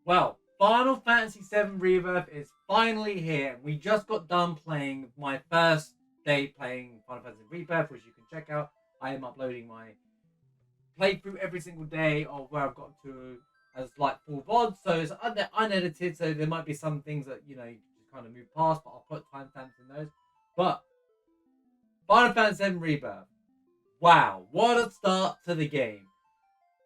Well, Final Fantasy VII Rebirth is finally here. We just got done playing my first day playing Final Fantasy Rebirth, which you can check out. I am uploading my playthrough every single day of where I've got to as like full VOD, so it's unedited. So there might be some things that you just kind of move past, but I'll put timestamps in those. But Final Fantasy VII Rebirth, wow, what a start to the game!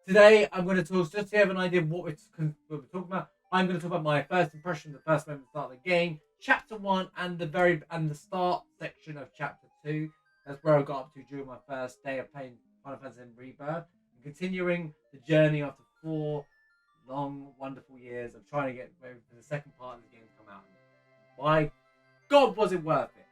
Today, I'm going to talk just to have an idea of what we're talking about. I'm going to talk about my first impression, the first moment to start the game, chapter 1, and the start section of chapter 2. That's where I got up to during my first day of playing Final Fantasy Rebirth, and continuing the journey after 4 long, wonderful years of trying to get ready for the second part of the game to come out. My God, was it worth it?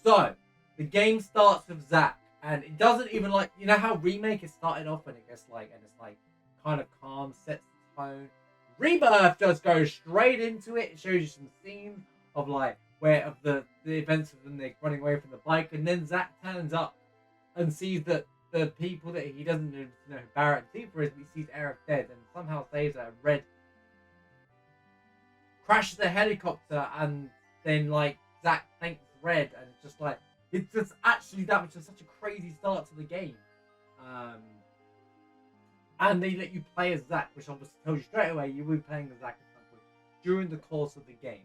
So, the game starts with Zack, and it doesn't even like how remake is started off and it gets like and it's like kind of calm, sets the tone. Rebirth just goes straight into it. It shows you some scenes of like where of the events of them they're running away from the bike, and then Zack turns up and sees that the people that he doesn't know who Barrett and Tifa is, but he sees Aerith dead and somehow saves her. Red crashes the helicopter, and then like Zack thanks Red, and it's just like it's just actually that was just such a crazy start to the game. Um, and they let you play as Zack, which obviously tells you straight away you will be playing as Zack at some point during the course of the game.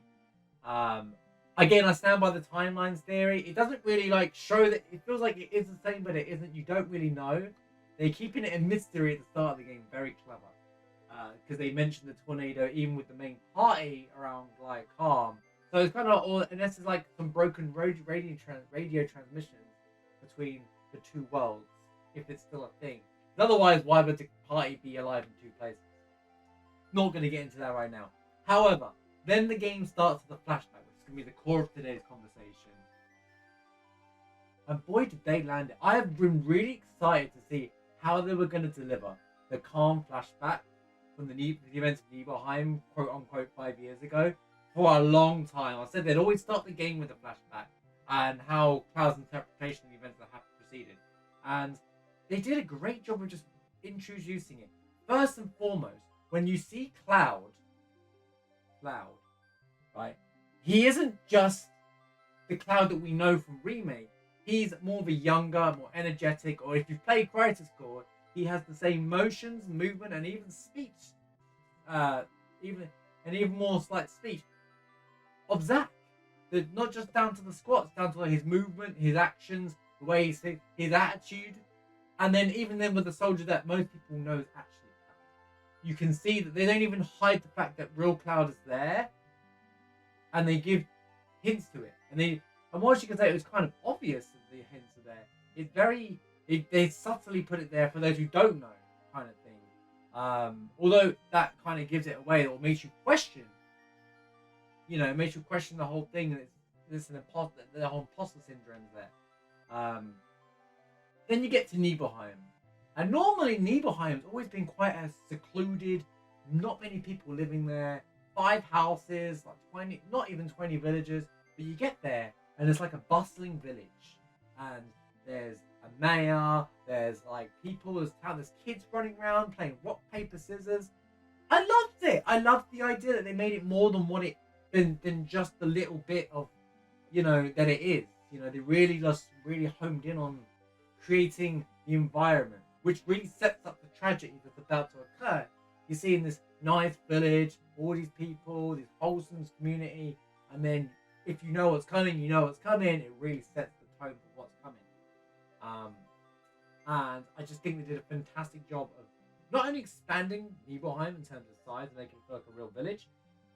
Um, Again, I stand by the timelines theory. It doesn't really like show that it feels like it is the same, but it isn't. You don't really know. They're keeping it a mystery at the start of the game. Very clever. Because they mentioned the tornado even with the main party around like Calm. So it's kind of all, unless it's like some broken radio transmissions between the two worlds, if it's still a thing. Otherwise, why would the party be alive in two places? Not going to get into that right now. However, then the game starts with a flashback, which is going to be the core of today's conversation. And boy, did they land it. I have been really excited to see how they were going to deliver the Calm flashback from the events of Nibelheim, quote unquote, 5 years ago, for a long time. I said they'd always start the game with a flashback and how Cloud's interpretation of the events that have proceeded. And they did a great job of just introducing it. First and foremost, when you see Cloud, right? He isn't just the Cloud that we know from Remake. He's more of a younger, more energetic, or if you play Crisis Core, he has the same motions, movement, and even speech, even more slight speech of Zack. Not just down to the squats, down to his movement, his actions, the way he sings, his attitude, and then even then with the soldier that most people know is actually Cloud. You can see that they don't even hide the fact that real Cloud is there, and they give hints to it. And what you can say, it was kind of obvious that the hints are there. It's very they subtly put it there for those who don't know, kind of thing. Although that kind of gives it away, or makes you question. It makes you question the whole thing. And it's an imposter. The whole imposter syndrome is there. Then you get to Nibelheim, and normally Nibelheim's always been quite a secluded, not many people living there. 5 houses, like 20, not even 20 villagers. But you get there, and it's like a bustling village, and there's a mayor, there's like people, there's kids running around playing rock, paper, scissors. I loved it. I loved the idea that they made it more than what it than just the little bit of, that it is. They really homed in on creating the environment, which really sets up the tragedy that's about to occur. You see in this nice village, all these people, this wholesome community, and then if you know what's coming, you know what's coming. It really sets the tone for what's coming. And I just think they did a fantastic job of not only expanding Nibelheim in terms of size and making it feel like a real village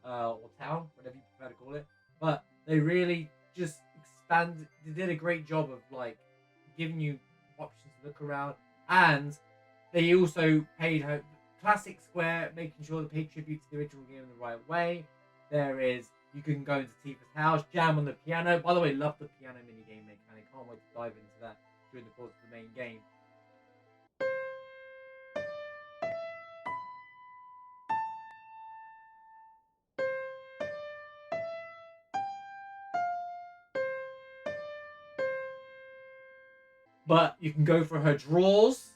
or town, whatever you prefer to call it, but they really just expanded. They did a great job of like giving you options to look around, and they also paid her classic Square, making sure they paid tribute to the original game in the right way. You can go into Tifa's house, jam on the piano. By the way, love the piano minigame mechanic. Can't wait to dive into that during the course of the main game. But you can go for her drawers.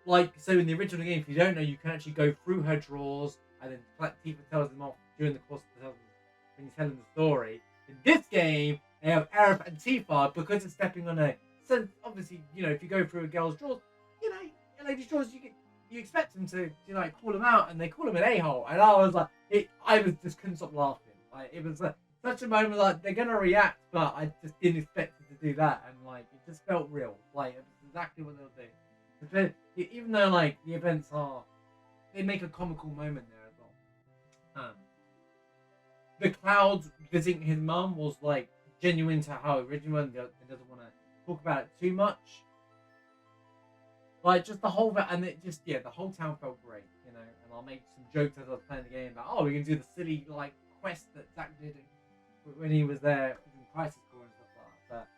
like, so in the original game, if you don't know, you can actually go through her drawers, and then Tifa tells them off during the course of when you're telling the story. In this game, they have Aerith and Tifa, because it's stepping on a. So obviously, if you go through a girl's drawers, a lady's drawers, you expect them to like call them out, and they call him an a-hole, and I was like, I just couldn't stop laughing. Like, it was such a moment, like, they're gonna react, but I just didn't expect it to do that, and like, it just felt real. Like, it was exactly what they'll do. Even though like the events they make a comical moment there as well. The Cloud visiting his mum was like genuine to how original, and doesn't want to talk about it too much. Like, just the whole and it just the whole town felt great, and I'll make some jokes as I was playing the game about, we can do the silly like quest that Zach did when he was there in Crisis Core and stuff like that.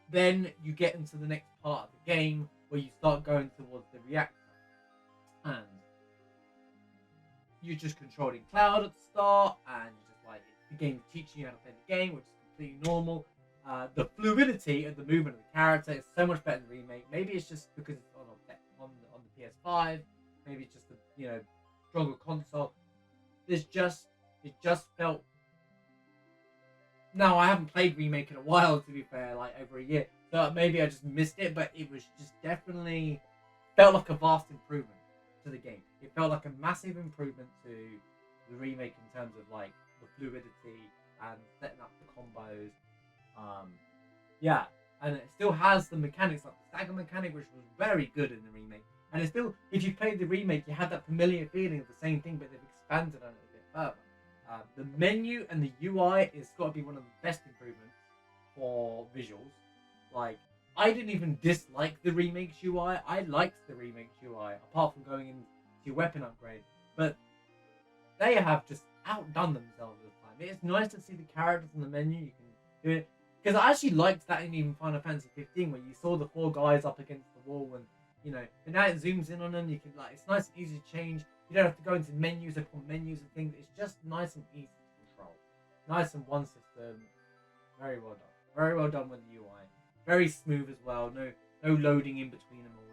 But then you get into the next part of the game where you start going towards the reactor, and you're just controlling Cloud at the start, and you're just like, the game teaching you how to play the game, which is completely normal. The fluidity of the movement of the character is so much better than the remake. Maybe it's just because it's on the PS5. Maybe it's just a stronger console. It just felt. Now, I haven't played remake in a while, to be fair, like over a year. So maybe I just missed it, but it was just definitely felt like a vast improvement to the game. It felt like a massive improvement to the remake in terms of like the fluidity and setting up the combos. And it still has the mechanics, like the stagger mechanic, which was very good in the remake. And it's still, if you played the remake, you had that familiar feeling of the same thing, but they've expanded on it a bit further. The menu and the UI is got to be one of the best improvements for visuals. Like, I didn't even dislike the remake's UI. I liked the remake's UI, apart from going into your weapon upgrade. But they have just outdone themselves this time. It's nice to see the characters in the menu. You can do it. Because I actually liked that in even Final Fantasy 15, where you saw the 4 guys up against the wall, and but now it zooms in on them. You can it's nice and easy to change. You don't have to go into menus upon menus and things. It's just nice and easy to control. Nice and one system. Very well done. Very well done with the UI. Very smooth as well. No loading in between them all.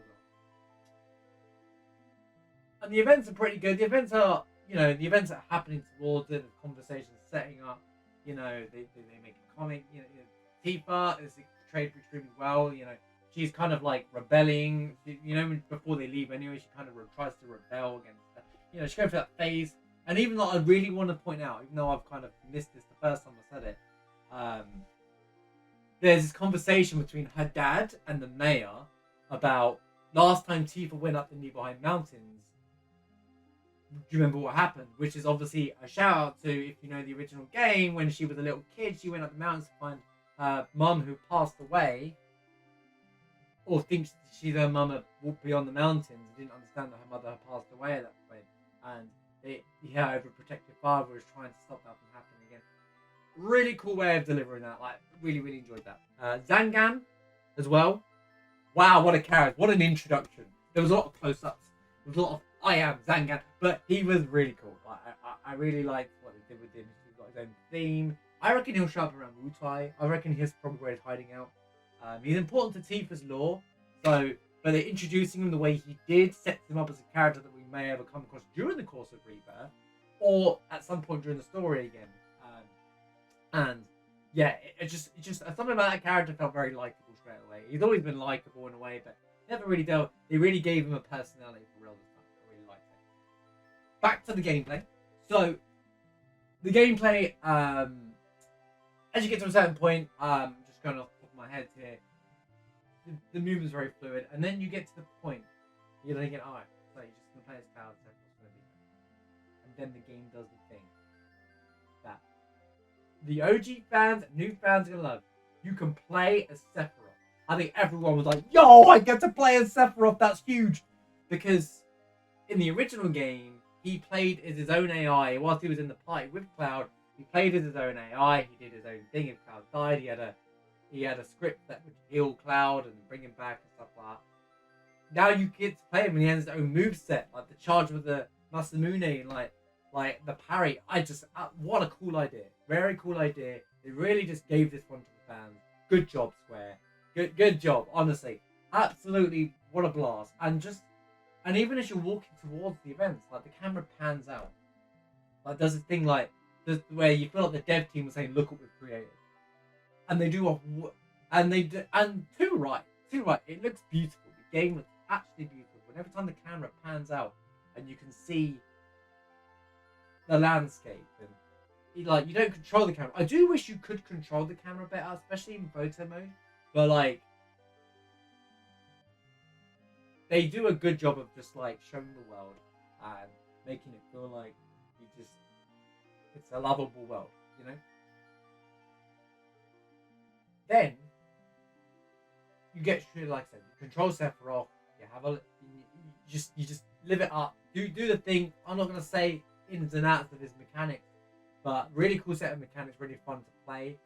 And the events are pretty good. The events are, the events are happening towards it. The conversations setting up. They make a comic. Tifa is portrayed extremely well. She's kind of like rebelling. Before they leave anyway, she kind of tries to rebel against. She goes through that phase. And even though I really want to point out, even though I've kind of missed this the first time I said it, there's this conversation between her dad and the mayor about last time Tifa went up the Nibelheim Mountains. Do you remember what happened? Which is obviously a shout out to, if you know the original game, when she was a little kid, she went up the mountains to find her mum who passed away, or thinks she's her mum had walked beyond the mountains and didn't understand that her mother had passed away at that point. And her overprotective father was trying to stop that from happening again. Really cool way of delivering that. Like, really, really enjoyed that. Zangan as well. Wow, what a character. What an introduction. There was a lot of close-ups. There was a lot of I am Zangan. But he was really cool. I really liked what they did with him. He's got his own theme. I reckon he'll show up around Wutai. I reckon he's probably where he's hiding out. He's important to Tifa's lore. But they're introducing him the way he did sets him up as a character that we may ever come across during the course of Rebirth, or at some point during the story again. It just something about that character felt very likable straight away. He's always been likable in a way, but never really dealt. They really gave him a personality for real this time. I really liked it. Back to the gameplay. So the gameplay, as you get to a certain point, just going off the top of my head here, the movement's very fluid, and then you get to the point you're thinking, alright, so you're just gonna play as Cloud, so what's gonna be there? And then the game does the thing that the OG fans and new fans are gonna love. You can play as Sephiroth. I think everyone was like, yo, I get to play as Sephiroth, that's huge! Because in the original game, he played as his own AI. Whilst he was in the party with Cloud, he played as his own AI, he did his own thing. If Cloud died, he had a script that would heal Cloud and bring him back and stuff like that. Now you get to play him and he has his own moveset, like the charge with the Masamune and like the parry. What a cool idea. Very cool idea. They really just gave this one to the fans. Good job, Square. Good job, honestly. Absolutely, what a blast. And just And even as you're walking towards the events, like the camera pans out, like does a thing like this where you feel like the dev team was saying, "Look what we've created," and they do and too right. It looks beautiful. The game looks actually beautiful. And every time the camera pans out, and you can see the landscape, and you don't control the camera. I do wish you could control the camera better, especially in photo mode. But like, they do a good job of just like showing the world and making it feel like it's a lovable world, you know. Then you get like I said, you control Sephiroth. You have you just live it up. Do the thing. I'm not gonna say ins and outs of his mechanics, but really cool set of mechanics, really fun to play.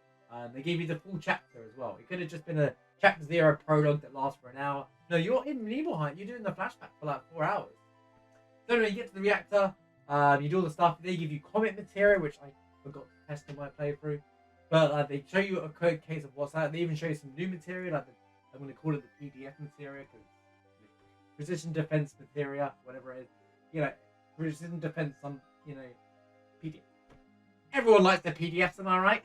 They gave you the full chapter as well. It could have just been a chapter 0 prologue that lasts for an hour. No, you're in Nibelheim. You're doing the flashback for like 4 hours. So anyway, you get to the reactor. You do all the stuff. They give you comic material, which I forgot to test in my playthrough. But they show you a case of what's out. They even show you some new material. I'm going to call it the PDF material because precision defense material, whatever it is. Precision defense. PDF. Everyone likes their PDFs, am I right?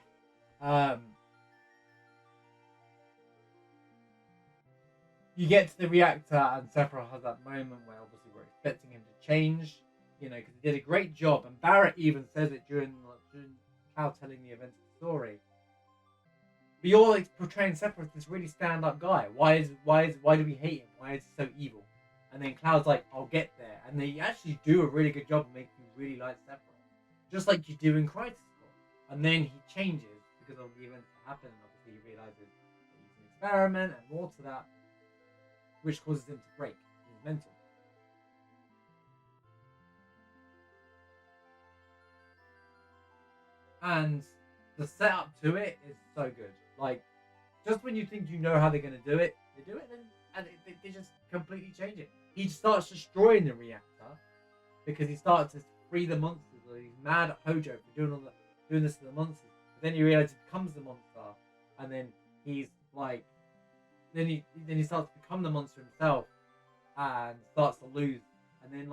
You get to the reactor, and Sephiroth has that moment where obviously we're expecting him to change, because he did a great job. And Barrett even says it during Cloud telling the events of the story. But you're portraying Sephiroth this really stand-up guy. Why do we hate him? Why is he so evil? And then Cloud's like, I'll get there. And they actually do a really good job of making you really like Sephiroth, just like you do in Crisis Core. And then he changes because of the events that happen, and obviously he realizes that he's an experiment and more to that, which causes him to break his mental. And the setup to it is so good. Like, just when you think you know how they're going to do it, they do it, and they just completely change it. He starts destroying the reactor because he starts to free the monsters. Or he's mad at Hojo for doing this to the monsters. But then you realize he becomes the monster, and then he's like, then he starts to become the monster himself, and starts to lose. And then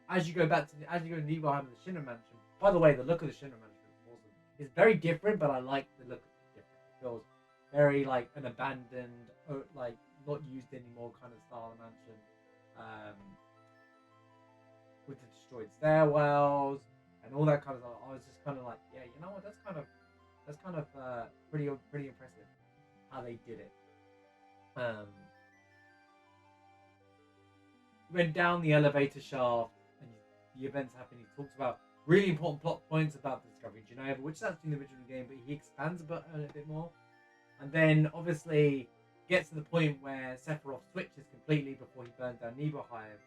as you go to Nibelheim and the Shinra Mansion. By the way, the look of the Shinra Mansion is awesome. It's very different, but I like the look of it different. It feels very like an abandoned, not used anymore kind of style of mansion. With the destroyed stairwells and all that kind of stuff. I was just kind of like, yeah, you know what? That's kind of pretty impressive how they did it. Went down the elevator shaft and the events happen. He talks about really important plot points about the discovery of Geneva, which is actually in the original game, but he expands a bit more. And then obviously gets to the point where Sephiroth switches completely before he burns down Nibelheim.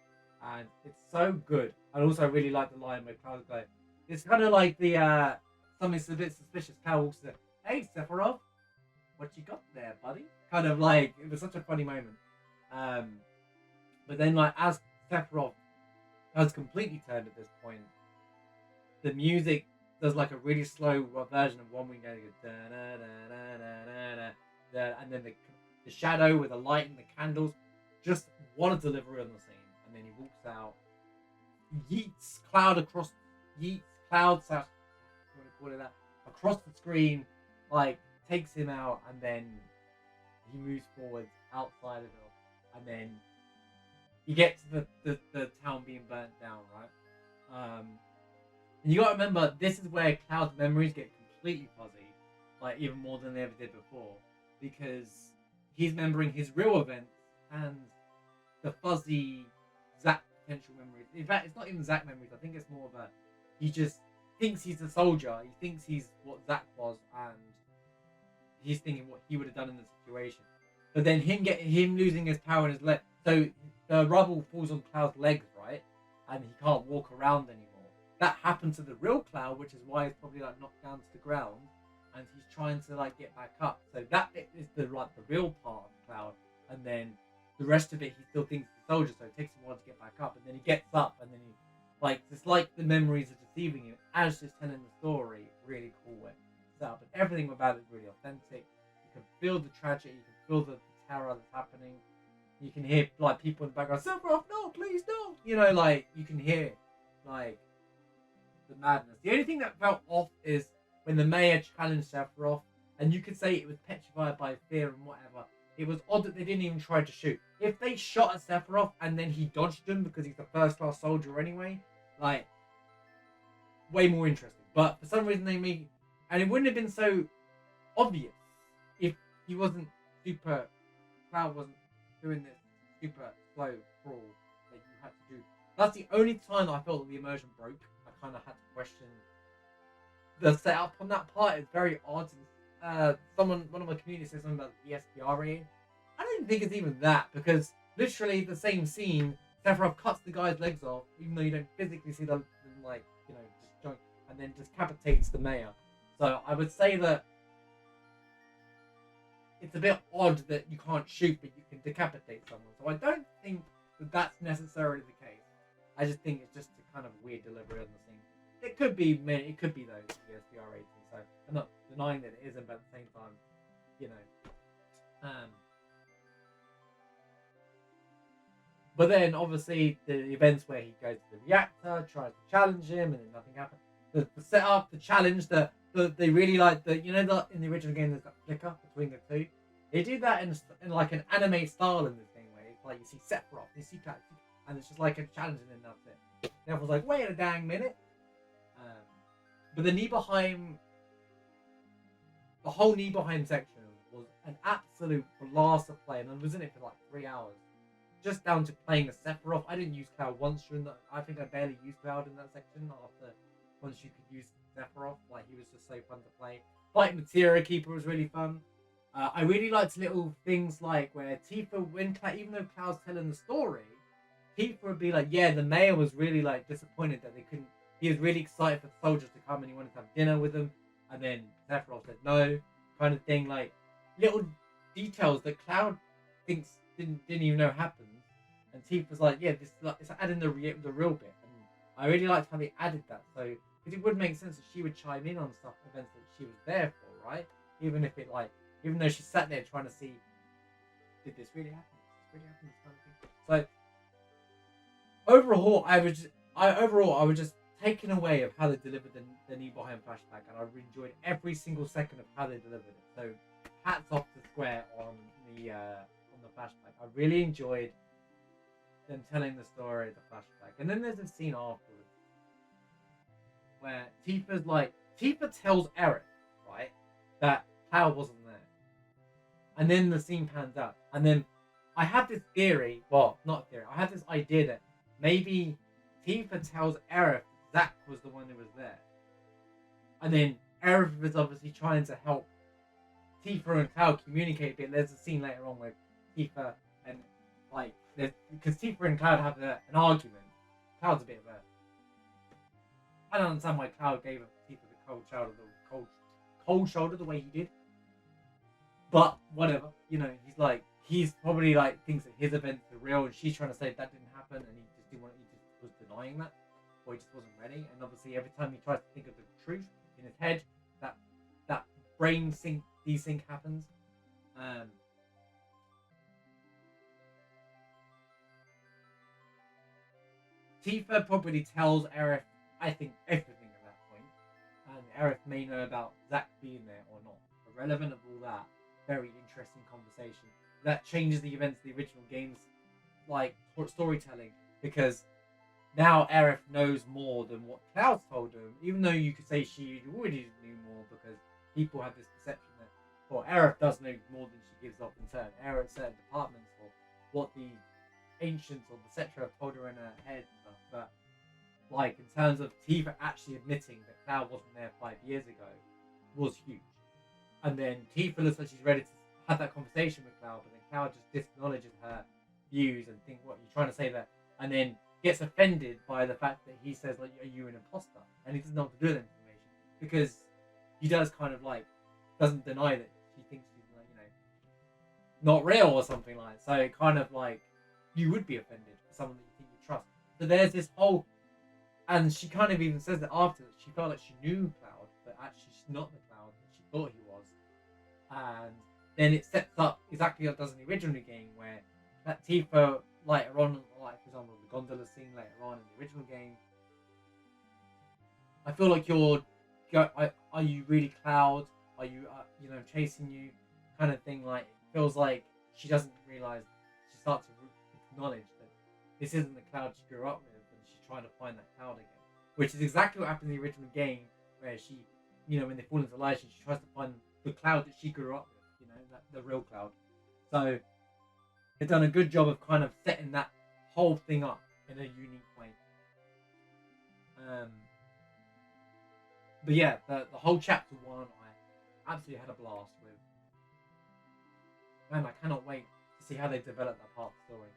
And it's so good. I also really like the line where Cloud's like, it's kind of like the something's a bit suspicious. Cloud walks in, hey Sephiroth, what you got there, buddy? Kind of like, it was such a funny moment. But then as Sephiroth has completely turned at this point, the music does a really slow version of One Wing Go, and then the shadow with the light and the candles, just what a delivery on the scene. And then he walks out, yeets Cloud across across the screen, takes him out, and then he moves forward outside of it, and then you get to the town being burnt down, right? And you got to remember, this is where Cloud's memories get completely fuzzy, even more than they ever did before, because he's remembering his real events and the fuzzy Zack potential memories. In fact, it's not even Zack memories. I think it's more of he just thinks he's a soldier. He thinks he's what Zack was, and he's thinking what he would have done in the situation. But then him losing his power in his leg, so the rubble falls on Cloud's legs, right? And he can't walk around anymore. That happened to the real Cloud, which is why he's probably knocked down to the ground, and he's trying to get back up. So that bit is the real part of Cloud, and then the rest of it he still thinks he's a soldier, so it takes him a while to get back up, and then he gets up, and then he it's like the memories are deceiving him as just telling the story. Really cool way set up, and everything about it is really authentic. You can feel the tragedy, you can feel the terror that's happening. You can hear like people in the background, Sephiroth, no, please don't. You know, like you can hear like the madness. The only thing that felt off is when the mayor challenged Sephiroth, and you could say it was petrified by fear and whatever. It was odd that they didn't even try to shoot. If they shot at Sephiroth and then he dodged them because he's a first-class soldier anyway, like way more interesting. But for some reason they made, and it wouldn't have been so obvious if he wasn't super. Cloud wasn't doing this super slow crawl that you had to do. That's the only time I felt that the immersion broke. I kind of had to question the setup on that part. It's very odd. One of my community said something about the ESPR rating. I don't think it's even that, because literally the same scene, Sephiroth cuts the guy's legs off, even though you don't physically see them, like, you know, just joint, and then just decapitates the mayor. So I would say that it's a bit odd that you can't shoot, but you can decapitate someone. So I don't think that that's necessarily the case. I just think it's just a kind of weird delivery on the scene. It could be those ESPR ratings. So I'm not denying that it isn't, but at the same time, you know. But then obviously the events where he goes to the reactor, tries to challenge him, and then nothing happens. The setup, the challenge, they really like in the original game there's that flicker between the two. They do that in like an anime style in this thing where it's like you see Sephiroth, you see Cloud, and it's just like a challenge and then that's it. And everyone's like, wait a dang minute. But the whole Nibelheim section was an absolute blast of play, and I was in it for like 3 hours. Just down to playing as Sephiroth. I didn't use Cloud once during that. I think I barely used Cloud in that section after once you could use Sephiroth. Like, he was just so fun to play. Fighting Materia Keeper was really fun. I really liked little things like where Tifa, even though Cloud's telling the story, Tifa would be like, yeah, the mayor was really like disappointed that they couldn't. He was really excited for the soldiers to come and he wanted to have dinner with them. And then Sephiroth said no, kind of thing. Like little details that Cloud thinks didn't even know happened. And Tifa's like, yeah, it's adding the real bit. And I really liked how they added that. So, because it would make sense that she would chime in on events that she was there for, right? Even though she sat there trying to see, did this really happen? Did this really happen? This kind of thing. So, overall, I was just taken away of how they delivered the Nibelheim flashback, and I enjoyed every single second of how they delivered it. So, hats off to Square on the flashback. I really enjoyed them telling the story of the flashback. And then there's a scene afterwards where Tifa tells Eric, right, that Cloud wasn't there. And then the scene pans out. And then I have this theory, well, not theory, I have this idea that maybe Tifa tells Eric Zack was the one who was there. And then Eric was obviously trying to help Tifa and Cloud communicate a bit. There's a scene later on where Tifa and because Tifa and Cloud have an argument. Cloud's a bit of a. I don't understand why Cloud gave Tifa the cold shoulder the way he did. But whatever, you know, he's probably thinks that his events are real, and she's trying to say that didn't happen, and he just was denying that, or he just wasn't ready. And obviously, every time he tries to think of the truth in his head, that brain desync happens. Tifa probably tells Aerith, I think, everything at that point. And Aerith may know about Zack being there or not. Irrelevant of all that, very interesting conversation. That changes the events of the original game's storytelling, because now Aerith knows more than what Cloud told him, even though you could say she already knew more, because people have this perception that, well, Aerith does know more than she gives off in certain departments, or what the ancients or the Cetra have told her in her head and stuff. But in terms of Tifa actually admitting that Cloud wasn't there 5 years ago was huge. And then Tifa looks like she's ready to have that conversation with Cloud, but then Cloud just disacknowledges her views and think, what, you're trying to say that, and then gets offended by the fact that he says, are you an imposter? And he doesn't know what to do with that information, because he does kind of doesn't deny that she thinks she's not real or something like that. So it kind of you would be offended for someone that you think you trust. So there's this whole, and she kind of even says that after, she felt like she knew Cloud, but actually she's not the Cloud that she thought he was. And then it sets up exactly what it does in the original game, where that Tifa later on, like for example, the gondola scene later on in the original game. I feel like are you really Cloud? Are you, chasing you? Kind of thing. Like, it feels like she doesn't realize. She starts to acknowledge that this isn't the Cloud she grew up with, and she's trying to find that Cloud again. Which is exactly what happened in the original game, where she, when they fall into life, she tries to find the Cloud that she grew up with. The real Cloud. So they've done a good job of kind of setting that whole thing up in a unique way. But yeah, the whole chapter 1, I absolutely had a blast with. Man, I cannot wait to see how they develop that part of the story.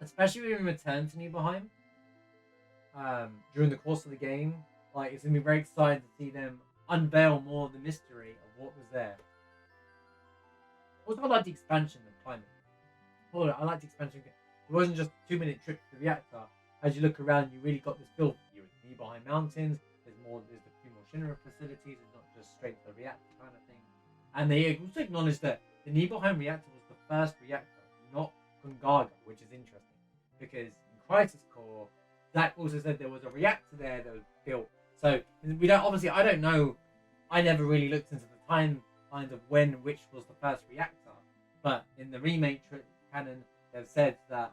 Especially when we return to Nibelheim during the course of the game. Like, it's going to be very exciting to see them unveil more of the mystery of what was there. Also, I like the expansion of climate. I like the expansion. It wasn't just a 2-minute trip to the reactor. As you look around, you really got this feel. You're in the Nibelheim Mountains. There's a few more Shinra facilities. It's not just straight to the reactor kind of thing. And they also acknowledged that the Nibelheim reactor was the first reactor, not Gungaga, which is interesting. Because in Crisis Core, Zach also said there was a reactor there that was built. So I don't know. I never really looked into the timelines of which was the first reactor. But in the remake canon, they've said that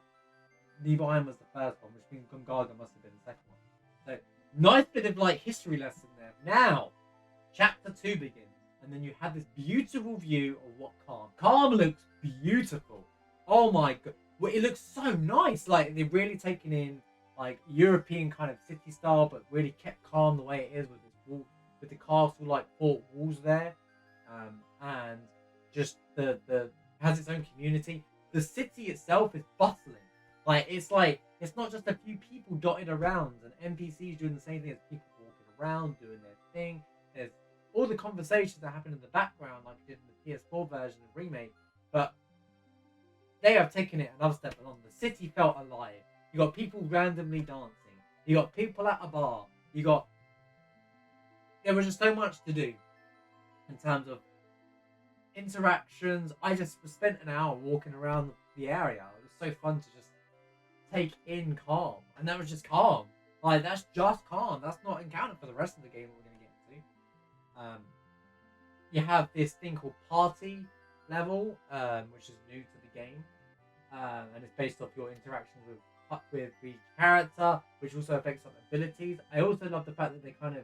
Nibelheim was the first one, which means Gungaga must have been the second one. So nice bit of history lesson there. Now, chapter 2 begins, and then you have this beautiful view of what Calm looks beautiful. Oh my god, well, it looks so nice. Like, they've really taken in European kind of city style, but really kept Calm the way it is with this wall, with the castle fort walls there, and just the has its own community. The city itself is bustling. It's not just a few people dotted around and NPCs doing the same thing as people walking around doing their thing. There's all the conversations that happen in the background, like you did in the PS4 version of Remake, but they have taken it another step along. The city felt alive. You got people randomly dancing. You got people at a bar. There was just so much to do in terms of interactions. I just spent an hour walking around the area. It was so fun to just take in Calm, and that was just Calm. That's just Calm. That's not encountered for the rest of the game. We're going to get into. You have this thing called Party level, which is new to the game, and it's based off your interactions with each character, which also affects some abilities. I also love the fact that they kind of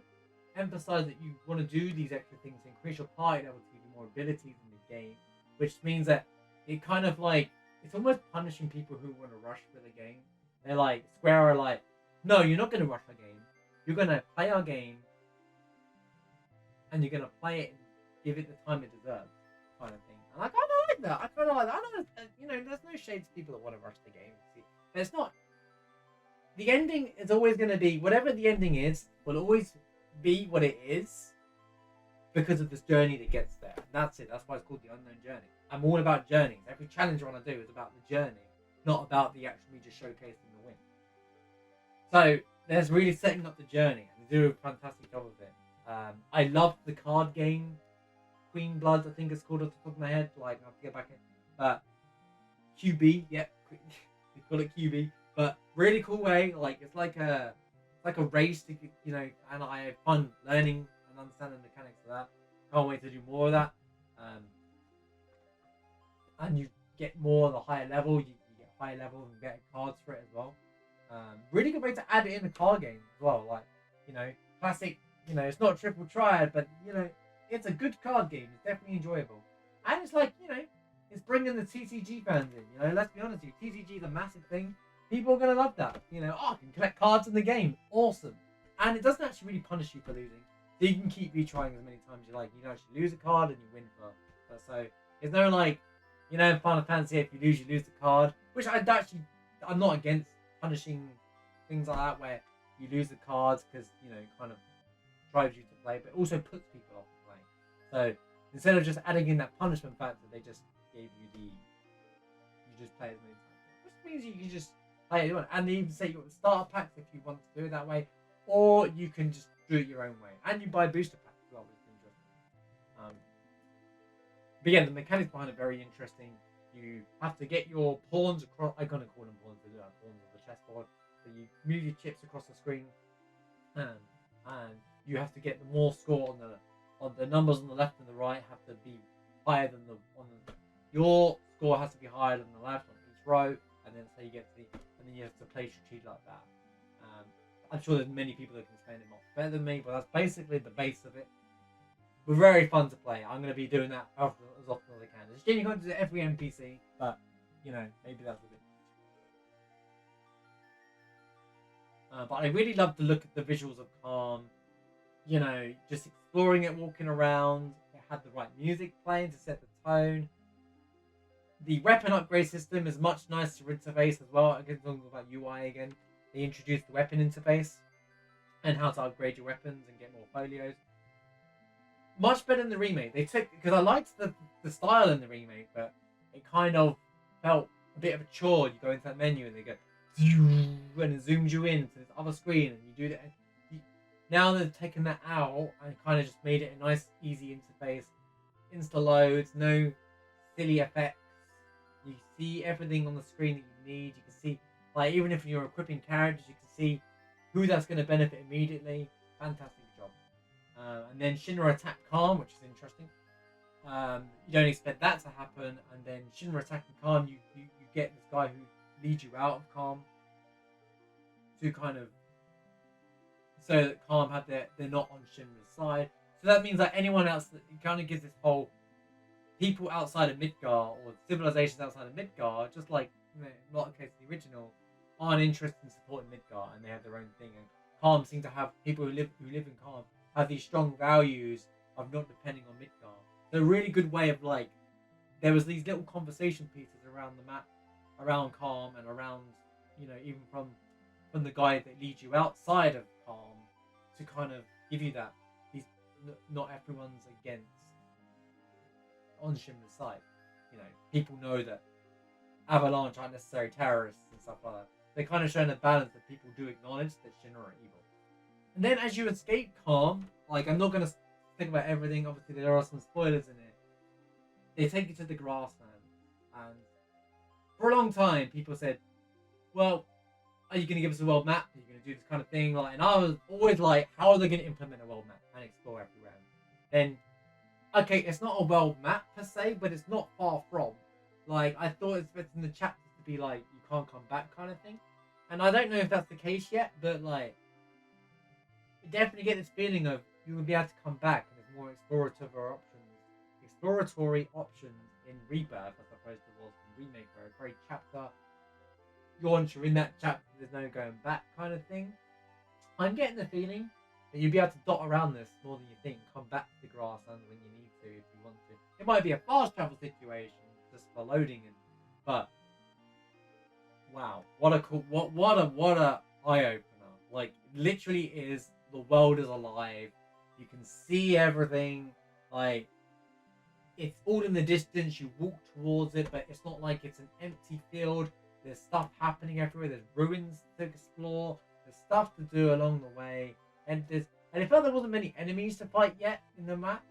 emphasize that you want to do these extra things to increase your party level to give you more abilities in the game, which means that it kind of it's almost punishing people who want to rush for the game. They're Square are no, you're not going to rush our game. You're going to play our game, and you're going to play it and give it the time it deserves, kind of thing. And I kind of like that. I kind of like that. I know, there's no shade to people that want to rush the game. But it's not. The ending is always going to be, whatever the ending is, will always be what it is because of this journey that gets there. And that's it. That's why it's called the unknown journey. I'm all about journeys. Every challenge I want to do is about the journey, not about the actual me just showcasing the win. So there's really setting up the journey, and they do a fantastic job of it. I love the card game, Queen Blood, I think it's called off the top of my head. I have to get back in. But QB, yeah, they call it QB. But really cool way. It's like a race to and I have fun learning and understanding the mechanics of that. Can't wait to do more of that. And you get more the higher level. You get higher level and get cards for it as well. Really good way to add it in the card game as well. Classic. It's not triple triad, but it's a good card game. It's definitely enjoyable, and it's it's bringing the TCG fans in. Let's be honest with you, TCG is a massive thing. People are gonna love that. I can collect cards in the game. Awesome, and it doesn't actually really punish you for losing. So you can keep retrying as many times as you like. You can actually lose a card and you win for. So there's no in Final Fantasy, if you lose the card, which I'm not against punishing things like that where you lose the cards because kind of drives you to play, but also puts people off playing. So instead of just adding in that punishment factor, they just gave you you just play as many times, which means you can just play it. And they even say you want starter packs if you want to do it that way, or you can just do it your own way, and you buy booster packs as well, which is interesting. But yeah, the mechanics behind it are very interesting. You have to get your pawns across. I'm gonna call them pawns. They look like pawns on the chessboard. So you move your chips across the screen, and you have to get the more score on the numbers on the left and the right have to be higher than your score has to be higher than the left on each row, and then so you get to and then you have to play strategy like that. I'm sure there's many people that can explain it much better than me, but that's basically the base of it. But very fun to play. I'm going to be doing that as often as I can. It's genuinely going to do every NPC, but maybe that's a bit. But I really love to look at the visuals of Calm. Just exploring it, walking around. It had the right music playing to set the tone. The weapon upgrade system is much nicer interface as well. Again, talking about UI again. They introduced the weapon interface and how to upgrade your weapons and get more folios. Much better than the remake. They took because I liked the style in the remake, but it kind of felt a bit of a chore. You go into that menu and they go and it zooms you in to this other screen, and you do that. Now they've taken that out and kind of just made it a nice, easy interface. Insta loads, no silly effects. You see everything on the screen that you need. You can see, like, even if you're equipping characters, you can see who that's going to benefit immediately. Fantastic job. And then Shinra attack Calm, which is interesting. You don't expect that to happen, and then Shinra attacking Calm, you get this guy who leads you out of Calm to kind of so that Calm have they're not on Shinra's side. So that means that anyone else, it kind of gives this whole people outside of Midgar or civilizations outside of Midgar, just like not the case of the original, aren't interested in supporting Midgar, and they have their own thing. And Calm seem to have people who live in Calm have these strong values of not depending on Midgar. So a really good way of there was these little conversation pieces around the map, around Calm, and around even from the guy that leads you outside of Calm to kind of give you that not everyone's against on Shinra's side. People know that Avalanche aren't necessarily terrorists and stuff like that. They're kind of showing a balance that people do acknowledge that Shinra are evil. And then as you escape Calm, I'm not going to think about everything. Obviously, there are some spoilers in it. They take you to the grassland, and for a long time, people said, "Well, are you going to give us a world map? Are you going to do this kind of thing?" And I was always like, "How are they going to implement a world map and explore everywhere?" Then, okay, it's not a world map per se, but it's not far from. I thought it's expecting the chapters to be you can't come back kind of thing, and I don't know if that's the case yet, but you definitely get this feeling of you will be able to come back and there's more exploratory options in Rebirth as opposed to was in Remake, where every chapter once you're in that chapter there's no going back kind of thing. I'm getting the feeling that you'll be able to dot around this more than you think, come back to the grassland when you need to if you want to. It might be a fast travel situation just for loading it, but wow, what a eye opener. Literally is the world is alive. You can see everything. It's all in the distance. You walk towards it, but it's not like it's an empty field. There's stuff happening everywhere. There's ruins to explore. There's stuff to do along the way, and it felt there wasn't many enemies to fight yet in the map.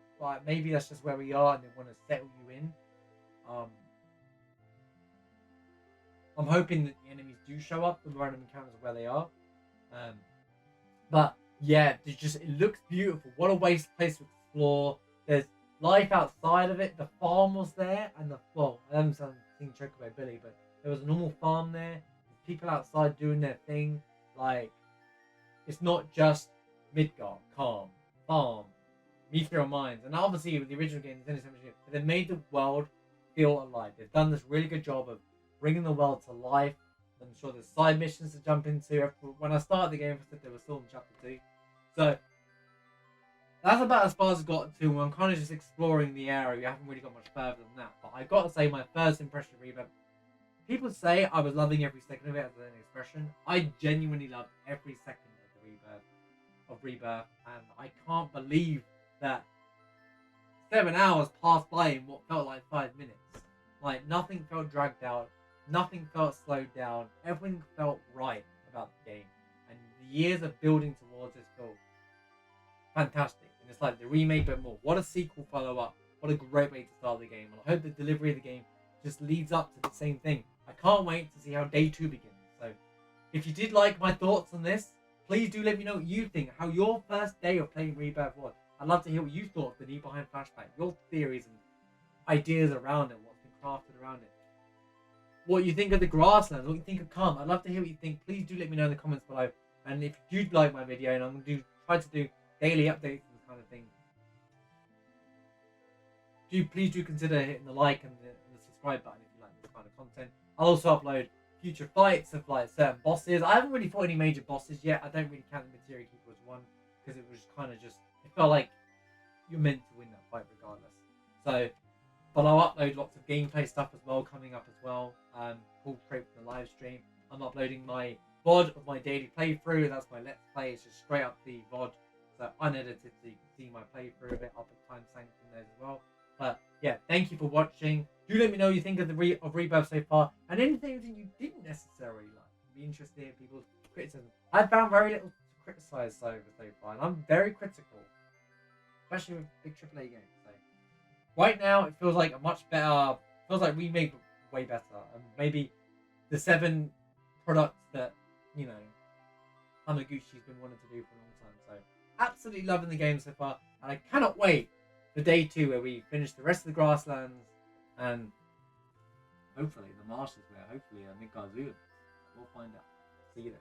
Maybe that's just where we are, and they want to settle you in. I'm hoping that the enemies do show up, the random encounters where they are. But yeah, it looks beautiful. What a place to explore. There's life outside of it. The farm was there, and I haven't seen Chocobo Billy, but there was a normal farm there. There's people outside doing their thing. It's not just Midgar, Calm, Farm, Meteor Mines, and obviously with the original game, but they made the world feel alive. They've done this really good job of bringing the world to life. I'm sure there's side missions to jump into. When I started the game, I said they were still in chapter 2. So that's about as far as I got to. I'm kind of just exploring the area. We haven't really got much further than that. But I've got to say, my first impression of Rebirth, people say I was loving every second of it as an expression. I genuinely loved every second of Rebirth, and I can't believe that 7 hours passed by in what felt like 5 minutes. Nothing felt dragged out. Nothing felt slowed down. Everything felt right about the game. And the years of building towards this felt fantastic. And it's the remake, but more. What a sequel follow-up. What a great way to start the game. And I hope the delivery of the game just leads up to the same thing. I can't wait to see how day 2 begins. So if you did like my thoughts on this, please do let me know what you think, how your first day of playing Rebirth was. I'd love to hear what you thought of the Need Behind Flashback, your theories and ideas around it, what's been crafted around it. What you think of the grasslands, what you think of Calm. I'd love to hear what you think. Please do let me know in the comments below. And if you do like my video, and I'm going to try to do daily updates and this kind of thing, please do consider hitting the like and the subscribe button if you like this kind of content. I'll also upload future fights of like certain bosses. I haven't really fought any major bosses yet. I don't really count the Materia Keeper as one because it was kind of just, it felt like you're meant to win that fight regardless. So, but I'll upload lots of gameplay stuff as well coming up as well. Pulled straight from the live stream. I'm uploading my VOD of my daily playthrough. That's my Let's Play. It's just straight up the VOD, so unedited, so you can see my playthrough of it. I'll put timestamps in there as well. But yeah, thank you for watching. Do let me know what you think of Rebirth so far, and anything that you didn't necessarily like. I'd be interested in people's criticism. I found very little to criticize so far, and I'm very critical, especially with big AAA games. So right now, it feels like a much better. Feels like remake way better, and maybe the 7 products that Hamaguchi's been wanting to do for a long time. So absolutely loving the game so far, and I cannot wait for day 2 where we finish the rest of the grasslands and hopefully the marshes, where hopefully Midgard's Zoo. We'll find out. See you then.